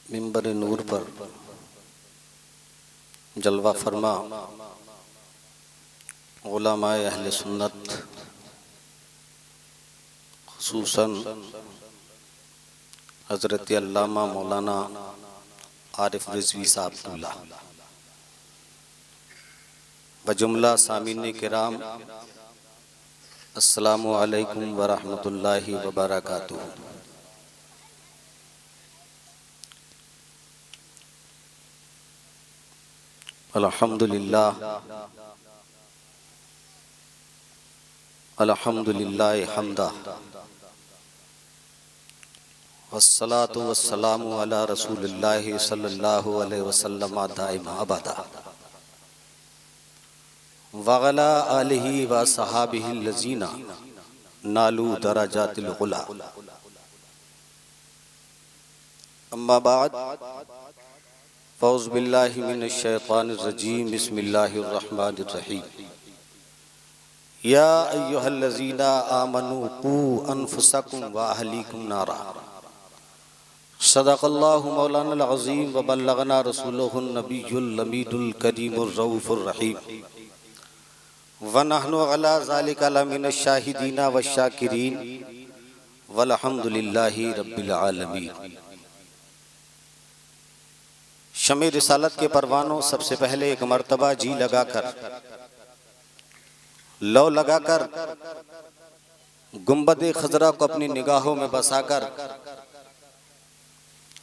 मिंबर नूर पर जलवा फरमा उलमाए अहले सुन्नत खुसूसन हज़रत अल्लामा मौलाना आरिफ रिज़वी साहब दूल्हा बजुमला सामीन किराम अस्सलामु अलैकुम व रहमतुल्लाहि व बरकातुहू। अल्हम्दुलिल्लाह अल्हम्दुलिल्लाह हम्दा वस्सलातु वस्सलामु अला रसूलिल्लाहि सल्लल्लाहु अलैहि वसल्लम दाइमा अबदा वअला आलिहि व सहाबिहि लज़ीना नालू दरजातिल उला। अम्मा बाद फ़ौज़ बिल्लाहि मिनश शैतानिर रजीम बिस्मिल्लाहिर रहमानिर रहीम। या अय्युहल्लज़ीना आमनू क़ू अनफुसकुम व अहलीकुम नारा। सदक़ल्लाहु मौलानाल अज़ीम व बल्लगना रसूलुहुन नबियुल अमीनुल करीमुर रऊफ़ुर रहीम व नहनु अला ज़ालिका लमिनश शाहिदीना व शाकिरीन वल्हम्दुलिल्लाहि रब्बिल आलमीन। शमे रिसालत के परवानों, सबसे पहले एक मर्तबा जी लगाकर लौ लगाकर गुंबद खजरा को अपनी निगाहों में बसाकर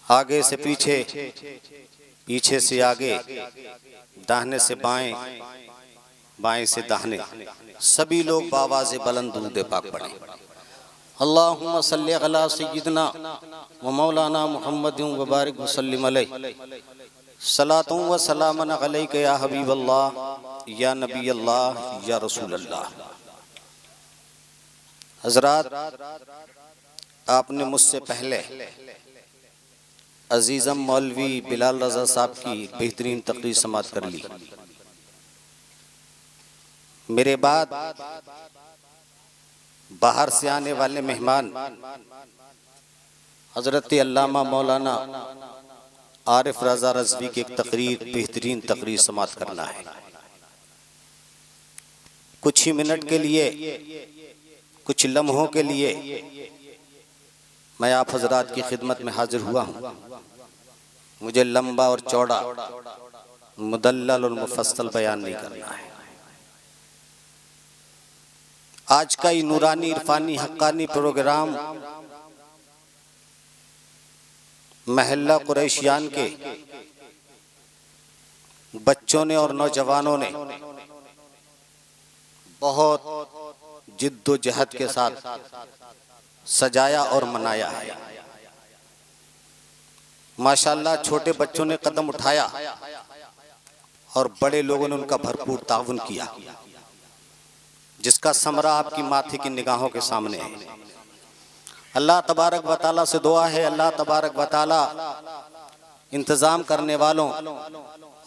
आगे से पीछे, पीछे से आगे, दाहिने से बाएं, बाएं से दाहिने सभी लोग बावाज़े बुलंद दुरूद पाक पढ़े। अल्लाहुम्मा सल्लि अला सय्यिदना व मौलाना मुहम्मदिन व बारिक व सल्लिम अलैहि सलातु व सलामन अलैका या हबीबल्लाह या नबी अल्लाह या रसूल अल्लाह। हज़रात, आपने मुझसे पहले अजीज़म मौलवी बिलाल रज़ा साहब की बेहतरीन तकरीर समाअत कर ली। मेरे बाद बाहर से आने वाले मेहमान हज़रत अल्लामा मौलाना आरिफ रज़ा रिज़वी की एक तकरीर, बेहतरीन तकरीर समाअत करना है। कुछ ही मिनट के लिए, कुछ लम्हों के लिए मैं आप हजरात की खिदमत में हाजिर हुआ हूँ। मुझे लंबा और चौड़ा, मुदल्लल और मुफस्सल बयान नहीं करना है। आज का ये नूरानी इरफानी हक्कानी प्रोग्राम महल्ला कुरैशियान के बच्चों ने और नौजवानों ने बहुत जिद्दोजहद के साथ सजाया और मनाया है। माशाअल्लाह, छोटे बच्चों ने कदम उठाया और बड़े लोगों ने उनका भरपूर ताउन किया, जिसका समरा आपकी माथे की निगाहों के सामने है। अल्लाह तबारक व तआला से दुआ है, अल्लाह तबारक व तआला इंतज़ाम करने वालों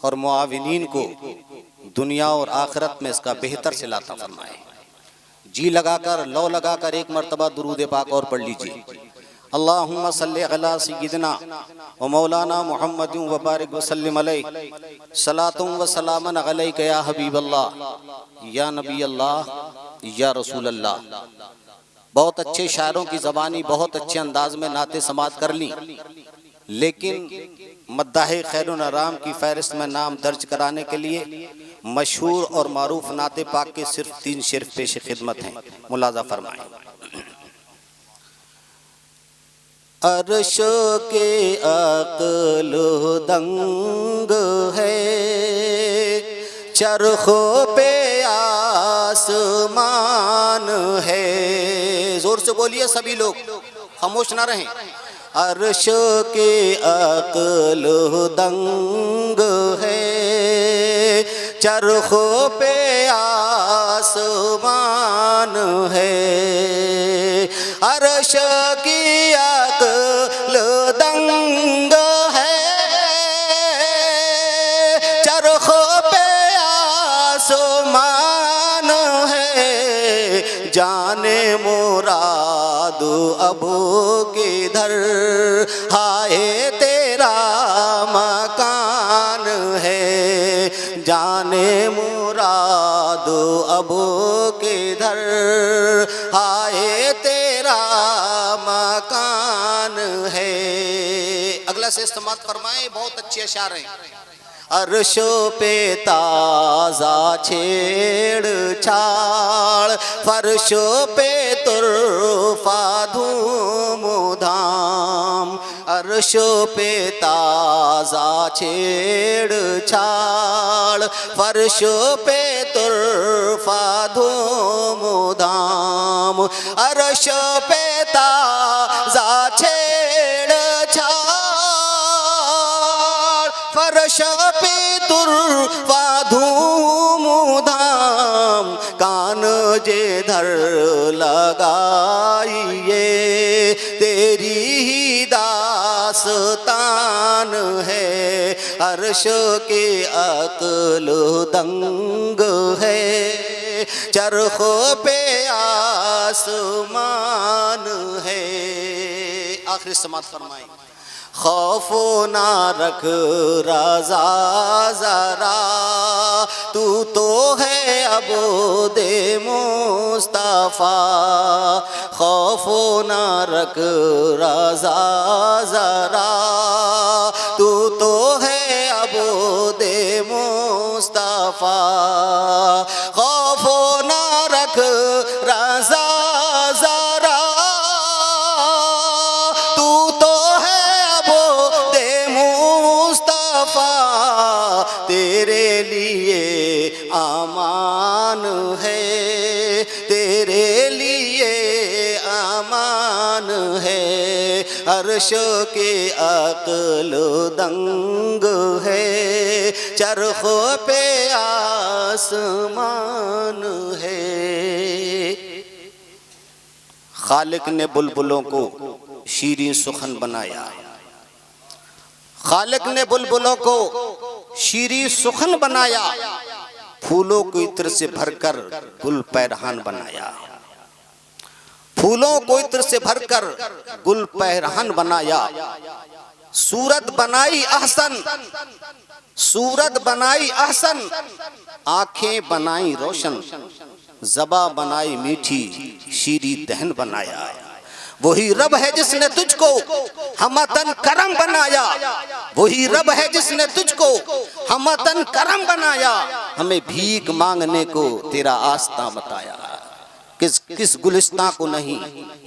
और मुआविनीन को दुनिया और आखिरत में इसका बेहतर सिला अता फरमाए। जी लगाकर, लौ लगाकर एक मरतबा दुरूद पाक और पढ़ लीजिए। अल्लाहुम्मा सल्लि अला सय्यिदना व मौलाना मुहम्मदिन व बारिक व सल्लिम अलैहि सलातु व सलामन अलैका या हबीबल्लाह या नबी अल्लाह या रसूल अल्लाह। बहुत अच्छे शायरों की ज़बानी, बहुत अच्छे अंदाज में नाते समाअत कर ली, लेकिन मद्दाहे खैरुन आराम की फहरिस्त में नाम दर्ज कराने के लिए मशहूर और मारूफ नाते पाक के सिर्फ 3 शेर पेश खिदमत हैं। मुलाजा फरमाएं। अर्श के अक्ल दंग है, चरखों पे आसमान है। जोर से बोलिए सभी लोग, खामोश ना रहें। अर्श के अक्ल दंग है, चरखों पे आसमान है। अर्श की अक्ल दंग है, चरखों पे आसमान है। जाने मुराद अब किधर, हाय तेरा जाने मुराद अब किधर, हाय तेरा मकान है। अगला से इस्तेमाल फरमाए, बहुत अच्छे अशार हैं। अर्शो पे ताज़ा छेड़छाड़, फर्शो पे तुरफा धूम धाम। अर्शो पे ताज़ा छेड़छाड़, फर्शो पे तुरफा धूम धाम। अर्शो पे ताज़ा छेड़छाड़, फर्श पे तुरफा धूम धाम। कान जिधर लगाइए तेरी ही दास्तान है। अर्श के अक्ल दंग है, चरखों पे आसमान है। आखिरी समात फरमाएं। खौफो ना रख रज़ा ज़रा, तू तो है अबूदे मुस्तफ़ा। खौफो ना रख रज़ा ज़रा, तू तो है अबूदे मुस्तफ़ा। खौफो ना रख रज़ा ज़रा, तू तो है अबूदे मुस्तफ़ा। तेरे लिए आमान है, तेरे लिए आमान है। अर्श के अक्ल दंग है, चरखों पे आसमान है। खालिक ने बुलबुलों को शीरीं सुखन बनाया, खालिक ने बुलबुलों को शीरीं सुखन बनाया। फूलों को इत्र से भरकर गुल पैरहान बनाया, फूलों को इत्र से भरकर गुल पैरहान बनाया। सूरत बनाई अहसन, सूरत बनाई अहसन, आंखें बनाई रोशन, ज़बा बनाई मीठी, शीरी दहन बनाया। वही रब है जिसने तुझको हमतन करम बनाया, वही रब है जिसने तुझको हमतन करम बनाया। हमें भीख मांगने को तेरा आस्था बताया। किस गुलिस्तां को नहीं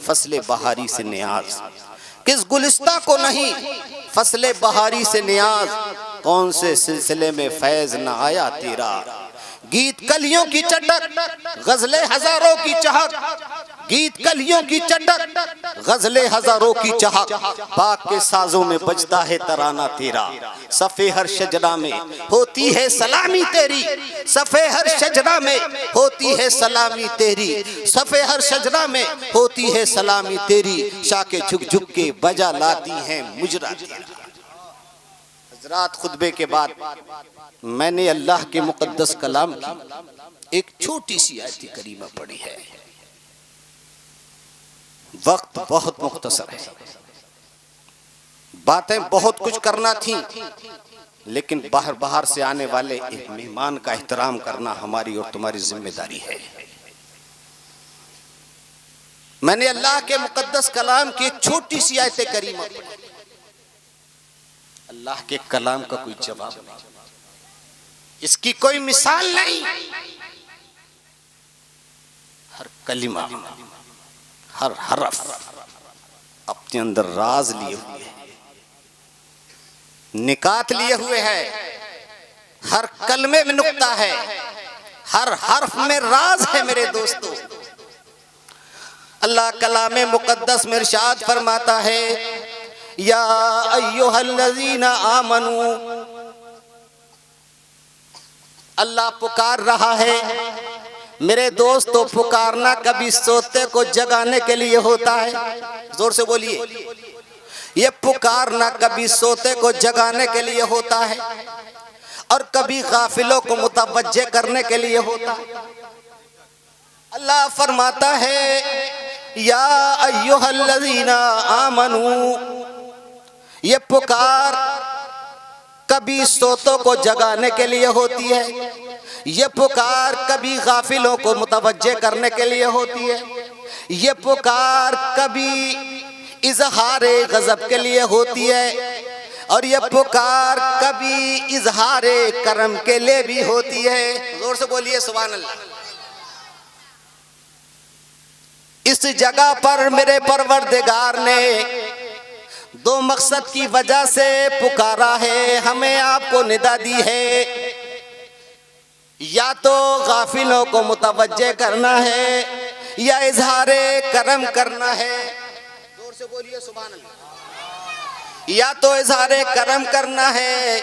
फसले बहारी से नियाज, किस गुलिस्तां को नहीं फसले बहारी से नियाज। कौन से सिलसिले में फैज न आया तेरा। गीत कलियों की चटक, गजले हजारों की चहक, गीत कलियों की चटक, गजले हजारों की चहक। पाक के साजों में बजता है तराना तेरा। सफ़े हर शजरा में होती है सलामी तेरी, सफ़े हर शजरा में होती है सलामी तेरी, सफ़े हर शजरा में होती है सलामी तेरी। शाके झुक झुक के बजा लाती हैं मुजरा तेरा। हज़रात, खुतबे के बाद मैंने अल्लाह के मुक़द्दस कलाम की एक छोटी सी आयत करीमा पढ़ी है। वक्त बहुत मुख्तसर है, बातें बहुत कुछ करना थी, लेकिन बाहर बाहर से आने वाले एक मेहमान का एहतराम करना हमारी और तुम्हारी जिम्मेदारी है। मैंने अल्लाह के मुक़द्दस कलाम की एक छोटी सी आयत करीमा पढ़ी। अल्लाह के कलाम का कोई जवाब नहीं, इसकी कोई मिसाल नहीं। हर कलिमा, हर हरफ अपने अंदर राज लिए हुए है, निकात लिए हुए है। हर कलमे में नुक्ता है, हर हर्फ में राज है मेरे दोस्तों। अल्लाह कलामे मुक़द्दस में इरशाद फरमाता है, या अय्युहल्लज़ीना आमनू। अल्लाह पुकार रहा है मेरे दोस्तों। पुकारना कभी सोते को जगाने के लिए होता है, जोर से बोलिए। ये पुकारना कभी सोते को जगाने के लिए होता है और कभी गाफिलों को मुतवज्जे करने के लिए होता है। अल्लाह फरमाता है, या अय्युहल्लज़ीना आमनू। ये पुकार कभी सोतों को जगाने के लिए होती है ये पुकार कभी गाफिलों को मुतवज्जे करने के लिए होती है, ये पुकार कभी इजहारे गजब के लिए होती है, और ये पुकार कभी इजहारे करम के लिए भी होती है। जोर से बोलिए सुभान अल्लाह। इस जगह पर मेरे परवरदिगार ने दो मकसद की वजह से पुकारा है, हमें आपको निदा दी है। या तो गाफिलों को मुतवज्जे करना है या इजहारे करम करना है। जोर से बोलिए सुभान अल्लाह। या तो इजहारे करम करना है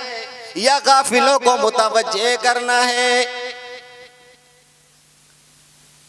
या गाफिलों को मुतवज्जे करना है।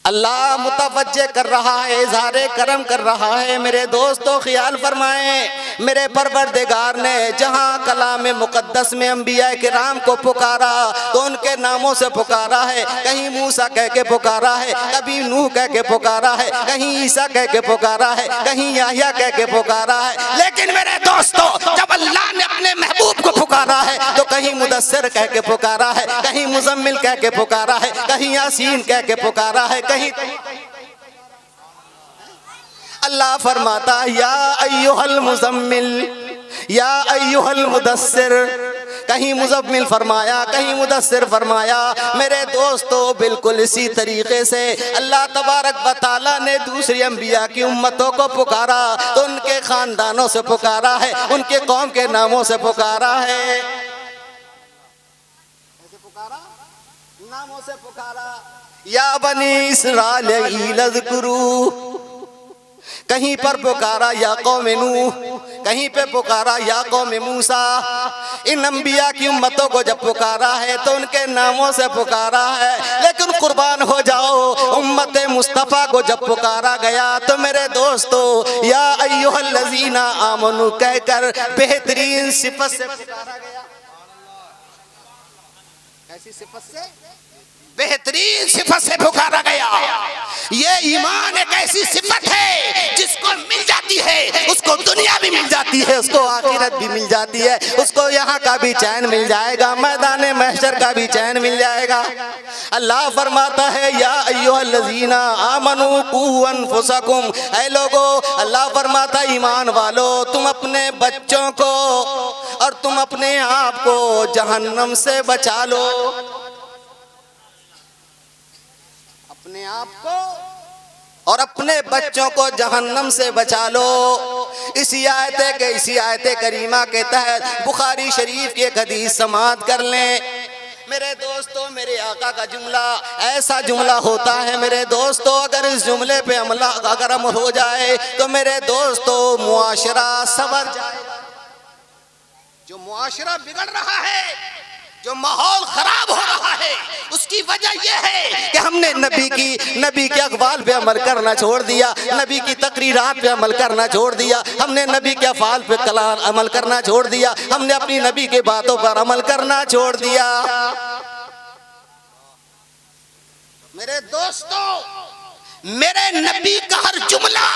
अल्लाह मुतवज्जे कर रहा है, इज़हारे करम कर रहा है। मेरे दोस्तों ख्याल फरमाएं, मेरे परवरदिगार ने जहाँ कलाम मुक़द्दस में अंबिया किराम को पुकारा तो उनके नामों से पुकारा है। कहीं मूसा कह के पुकारा है, कभी नूह कह के पुकारा है, कहीं ईसा कह के पुकारा है, कहीं याह्या कह के पुकारा है। लेकिन मेरे दोस्तों जब अल्लाह ने अपने महबूब को पुकारा है तो कहीं मुदस्सिर कह के पुकारा है, कहीं मुज़म्मिल कह के पुकारा है, कहीं यासीन कह के पुकारा है, कहीं अल्लाह फरमाता या अय्युहल मुज़म्मिल या अय्युहल मुदस्सिर। कहीं मुज़म्मिल फरमाया, कहीं मुदस्सिर फरमाया। मेरे दोस्तों बिल्कुल इसी तरीके से अल्लाह तबारक व तआला ने दूसरी अंबिया की उम्मतों को पुकारा तो उनके खानदानों से पुकारा है, उनके कौम के नामों से पुकारा है। ऐसे पुकारा, नामों से पुकारा। या बनी इस्राईल अज़्कुरू, कहीं पर पुकारा या कौम नूह, कहीं पे पुकारा या कौम मूसा। इन अंबिया की उम्मतों को जब पुकारा है तो उनके नामों से पुकारा है। लेकिन कुर्बान हो जाओ, उम्मत मुस्तफ़ा को जब पुकारा गया तो मेरे दोस्तों या अय्युहल्लज़ीना आमनू कहकर बेहतरीन सिफत से पुकारा गया। कैसी सिफत से? बेहतरीन सिफत से पुकारा गया। ये ईमान एक ऐसी सिफत है जिसको मिल जाती है उसको दुनिया भी मिल जाती है, उसको आखिरत भी मिल जाती है, उसको यहाँ का भी चैन मिल जाएगा, मैदान महशर का भी चैन मिल जाएगा। अल्लाह फरमाता है या अय्युहल्लज़ीना आमनू कू अनफुसकुम, ऐ लोगो, अल्लाह फरमाता ईमान वालो तुम अपने बच्चों को और तुम अपने आप को जहन्नम से बचा लो। अपने आप को और अपने बच्चों को जहन्नम से बचा लो। इसी आयत करीमा के तहत बुखारी शरीफ की एक हदीस समाअत कर लें। मेरे दोस्तों मेरे आका का जुमला ऐसा जुमला होता है मेरे दोस्तों, अगर इस जुमले पे अगर अमल हो जाए तो मेरे दोस्तों मुआशरा संवर जाएगा। जो मुआशरा बिगड़ रहा है, जो माहौल खराब हो रहा है, उसकी वजह यह है कि हमने नबी के अक़वाल पे अमल करना छोड़ दिया, नबी की तकरीरात पे अमल करना छोड़ दिया, हमने नबी के अफ़ाल पे कलाम अमल करना छोड़ दिया, हमने अपनी नबी की बातों पर अमल करना छोड़ दिया। मेरे दोस्तों मेरे नबी का हर जुमला,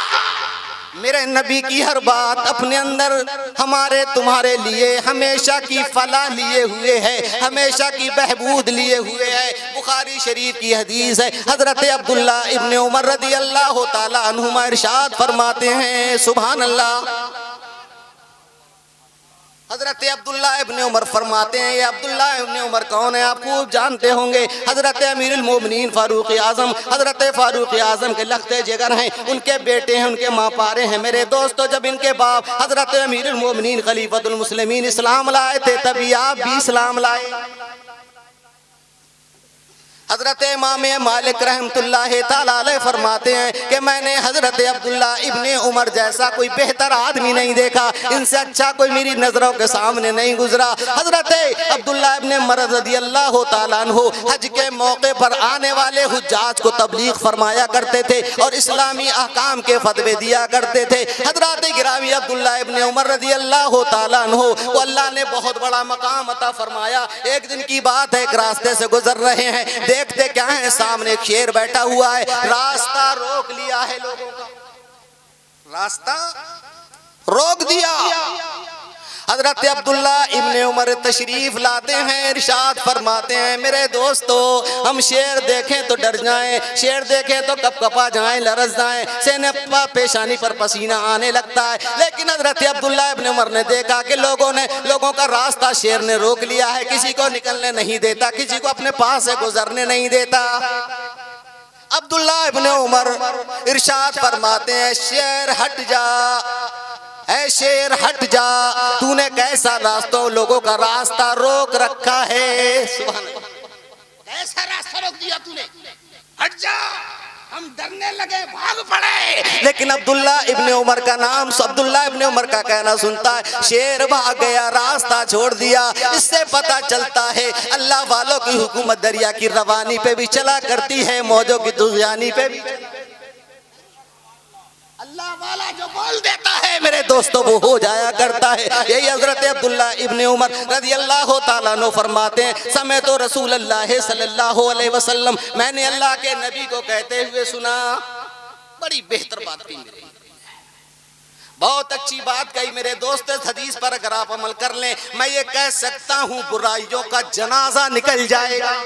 मेरे नबी की हर बात अपने अंदर हमारे तुम्हारे लिए हमेशा की फलाह लिए हुए है, हमेशा की बहबूद लिए हुए है। बुखारी शरीफ की हदीस है, हजरत अब्दुल्ला इब्ने उमर रज़ी अल्लाह ताला अन्हुमा इरशाद फरमाते हैं, सुभान अल्लाह। हजरत अब्दुल्ला इब्ने उमर फरमाते हैं, ये अब्दुल्ला इब्ने उमर कौन है आप खूब जानते होंगे, हजरत अमीरुल मोमिनीन फारूक आज़म, हजरत फारूक आज़म के लख्ते जिगर हैं, उनके बेटे हैं, उनके माँ पारे हैं। मेरे दोस्तों जब इनके बाप हजरत अमीरुल मोमिनीन खलीफतुल मुस्लिमीन इस्लाम लाए थे तभी आप भी इस्लाम लाए। हजरत इमाम मालिक रहमतुल्लाह ताला अलैह फरमाते हैं कि मैंने हजरत अब्दुल्ला इब्ने उमर जैसा कोई बेहतर आदमी नहीं देखा, इनसे अच्छा कोई मेरी नजरों के सामने नहीं गुजरा। हजरत अब्दुल्ला इब्ने उमर रज़ियल्लाहु ताला अन्हु हज के मौके पर आने वाले हुज्जाज को तबलीग फरमाया करते थे और इस्लामी अहकाम के फतवे दिया करते थे। हजरत गिरामी अब्दुल्ला इब्ने उमर रज़ियल्लाहु ताला अन्हु को अल्लाह ने बहुत बड़ा मकाम अता फरमाया। एक दिन की बात है, एक रास्ते से गुजर रहे हैं, देखते क्या है सामने शेर बैठा हुआ है, रास्ता रोक लिया है लोगों का, रास्ता रोक दिया। हजरत अब्दुल्ला इब्ने उमर तशरीफ लाते हैं, इरशाद फरमाते हैं मेरे दोस्तों हम शेर देखें तो डर जाएं, शेर देखें तो कपकपा जाएं, लरस जाएं, सीने पेशानी पर पसीना आने लगता है। लेकिन हजरत अब्दुल्ला इब्ने उमर ने देखा कि लोगों का रास्ता शेर ने रोक लिया है, किसी को निकलने नहीं देता, किसी को अपने पास से गुजरने नहीं देता। अब्दुल्ला इब्ने उमर इरशाद फरमाते हैं शेर हट जा, ऐ शेर हट जा, तूने कैसा रास्ता लोगों का रास्ता रोक रखा है। सुभान अल्लाह, कैसा रास्ता रोक दिया तूने, हट जा। हम डरने लगे, भाग पड़े। लेकिन अब्दुल्ला इब्ने उमर का नाम, अब्दुल्ला इब्ने उमर का कहना सुनता है शेर भाग गया, रास्ता छोड़ दिया। इससे पता चलता है अल्लाह वालों की हुकूमत दरिया की रवानी पे भी चला करती है, मौजों की दुनियानी पे भी। अल्लाह वाला जो बोल देता है मेरे दोस्तों वो हो जाया करता है। यही हजरत अब्दुल्ला इब्ने उमर रज़ियल्लाहु ताला अन्हु फरमाते हैं समय तो रसूल अल्लाह सल्लल्लाहु अलैहि वसल्लम, मैंने अल्लाह के नबी को कहते हुए सुना। बड़ी बेहतर बात कही मेरे, बहुत अच्छी बात कही मेरे दोस्त। इस हदीस पर अगर आप अमल कर लें, मैं ये कह सकता हूँ बुराइयों का जनाजा निकल जाएगा,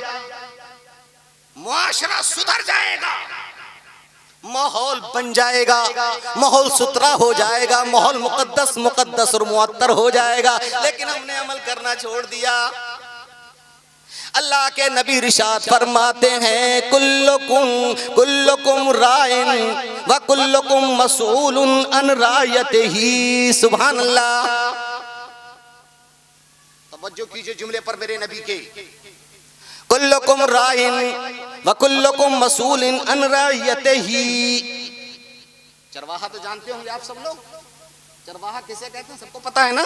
मुआशरा सुधर जाएगा, माहौल बन जाएगा, माहौल सुथरा हो जाएगा, माहौल मुकद्दस और मुअत्तर हो जाएगा। लेकिन हमने अमल करना छोड़ दिया। अल्लाह के नबी इरशाद फरमाते हैं कुल्लुकुम राइन व कुल्लुकुम मसऊलुन अन रायतिही। सुभान अल्लाह, तवज्जो कीजिए जुमले पर मेरे नबी के। कुल्लुकुम राइन व कुल्लुकुम मसूलिन अन रायतिही। चरवाहा तो जानते होंगे आप सब लोग, चरवाहा किसे कहते हैं सबको पता है ना।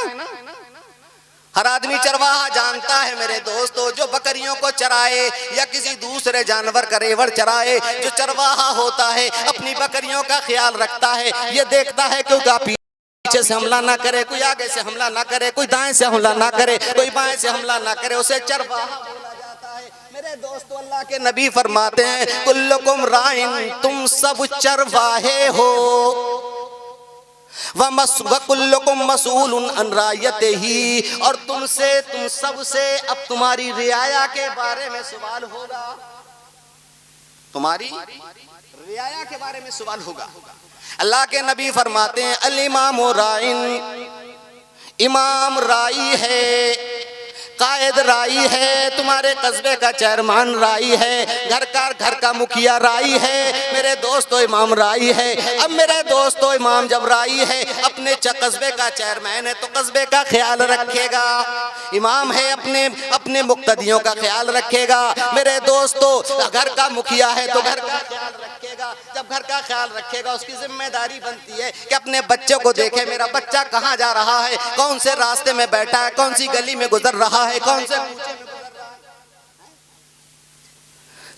हर आदमी चरवाहा जानता है मेरे दोस्तों, जो बकरियों को चराए या किसी दूसरे जानवर का रेवड़ चराए। जो चरवाहा होता है अपनी बकरियों का ख्याल रखता है, ये देखता है कि पीछे से हमला ना करे, कोई आगे से हमला ना करे, कोई दाएं से हमला ना करे, कोई बाएं से हमला ना करे, उसे चरवाहा बोला जाता है। मेरे दोस्तों अल्लाह के नबी फरमाते हैं कुल्लुकुम राइन, तुम सब चरवाहे हो, व कुल्लुकुम मसूलुन अन रायतिही, और तुम सबसे अब तुम्हारी रियाया के बारे में सवाल होगा, तुम्हारी रियाया के बारे में सवाल होगा। अल्लाह के नबी फरमाते हैं अल इमामु राइन, इमाम राई है, कायद राई है, तुम्हारे कस्बे का चेयरमैन राई है, घर का मुखिया राई है। मेरे दोस्तों इमाम राई है। अब मेरे दोस्तों इमाम जब राई है, अपने कस्बे का चेयरमैन है तो कस्बे का ख्याल रखेगा। इमाम है अपने मुक्तदियों का ख्याल रखेगा। मेरे दोस्तों घर का मुखिया है तो घर का ख्याल रखेगा। जब घर का ख्याल रखेगा उसकी जिम्मेदारी बनती है कि अपने बच्चों को देखे, मेरा बच्चा कहाँ जा रहा है, कौन से रास्ते में बैठा है, कौन सी गली में गुजर रहा है, कौन से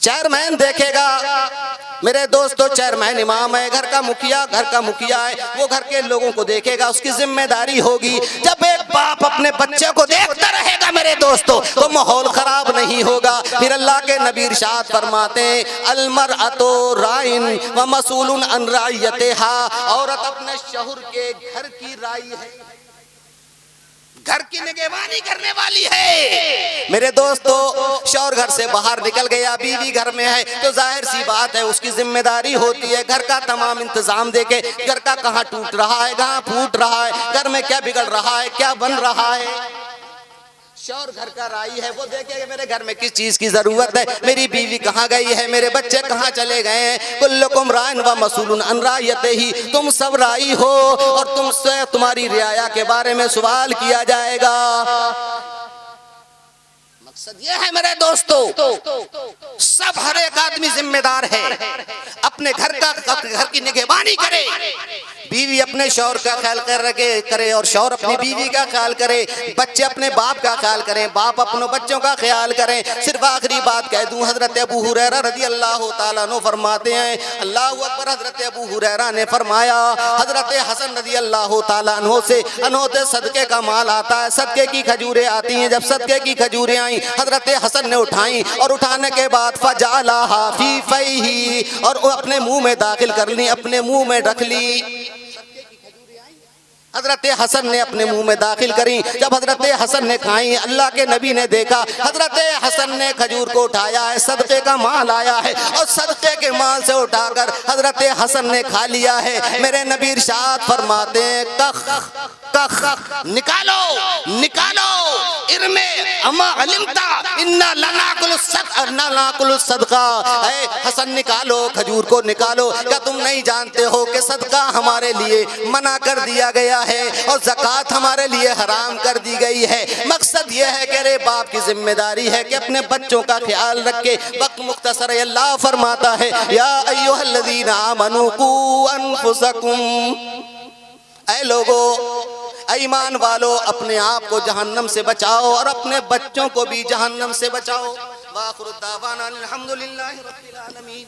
चेयरमैन देखेगा। मेरे दोस्तों चेयरमैन इमाम है, घर का मुखिया है, वो घर के लोगों को देखेगा, उसकी जिम्मेदारी होगी। जब एक बाप अपने बच्चे को देखता रहेगा मेरे दोस्तों तो माहौल खराब नहीं होगा। फिर अल्लाह के नबी इरशाद फरमाते हैं अल मरअतु राइन व मसूलुन अन रायतिहा, औरत अपने शौहर के घर की राई है, घर की निगरानी करने वाली है। मेरे दोस्तों शौहर घर से बाहर निकल गया, बीवी घर में है तो जाहिर सी बात है उसकी जिम्मेदारी होती है घर का तमाम इंतजाम देके, घर का कहाँ टूट रहा है, कहाँ फूट रहा है, घर में क्या बिगड़ रहा है, क्या बन रहा है। शौहर घर का राई है, वो देखेगा मेरे घर में किस चीज की जरूरत है, मेरी बीवी कहाँ गई है, मेरे बच्चे कहाँ चले गए हैं। कुल्लुकुम राइन व मसूलुन अन रायतिही, तुम सब राई हो और तुमसे तुम्हारी रियाया के बारे में सवाल किया जाएगा। मकसद ये है मेरे दोस्तों सब हर एक आदमी जिम्मेदार है, अपने घर की निगरानी करे। बीवी अपने शौहर का ख्याल करे और शौहर अपनी बीवी का ख्याल करे, बच्चे अपने बाप का ख्याल करें, बाप अपने बच्चों का ख्याल करें। सिर्फ आखिरी बात कह दूं, हजरत अबू हुरैरा रज़ियल्लाहु ताला अन्हु फरमाते हैं अल्लाहु अकबर, हजरत अबू हुरैरा ने फरमाया हजरत हसन रज़ियल्लाहु ताला अन्हु से सदके का माल आता है, सदके की खजूरें आती हैं। जब सदके की खजूरें आई हजरत हसन ने उठाई और उठाने के बाद फजालाहा फी फैही, और अपने मुंह में दाखिल कर ली, अपने मुंह में रख ली। हजरत हसन ने अपने मुंह में दाखिल करी। जब हजरत हसन ने खाई, अल्लाह के नबी ने देखा हजरत हसन ने खजूर को उठाया है, सदके का माल आया है और सदके के माल से उठाकर हजरत हसन ने खा लिया है। मेरे नबी इरशाद फरमाते हैं कख कख निकालो निकालो, इरमे अमा अलिमता इन्ना लनाकुल सदका। हसन निकालो, खजूर को निकालो, क्या तुम नहीं जानते हो कि सदका हमारे लिए मना कर दिया गया है और ज़कात हमारे लिए हराम कर दी गई है। मकसद यह है कि अरे बाप की जिम्मेदारी है कि अपने बच्चों का ख्याल रखे। वक्त मुख्तसर है, अल्लाह फरमाता है या अय्युहल्लज़ीना आमनू कू अनफुसकुम, ऐ लोगो, ईमान वालो, अपने आप को जहन्नम से बचाओ और अपने बच्चों को भी जहन्नम से बचाओ। वाखिरु दावाना अल्हम्दुलिल्लाहि रब्बिल आलमीन।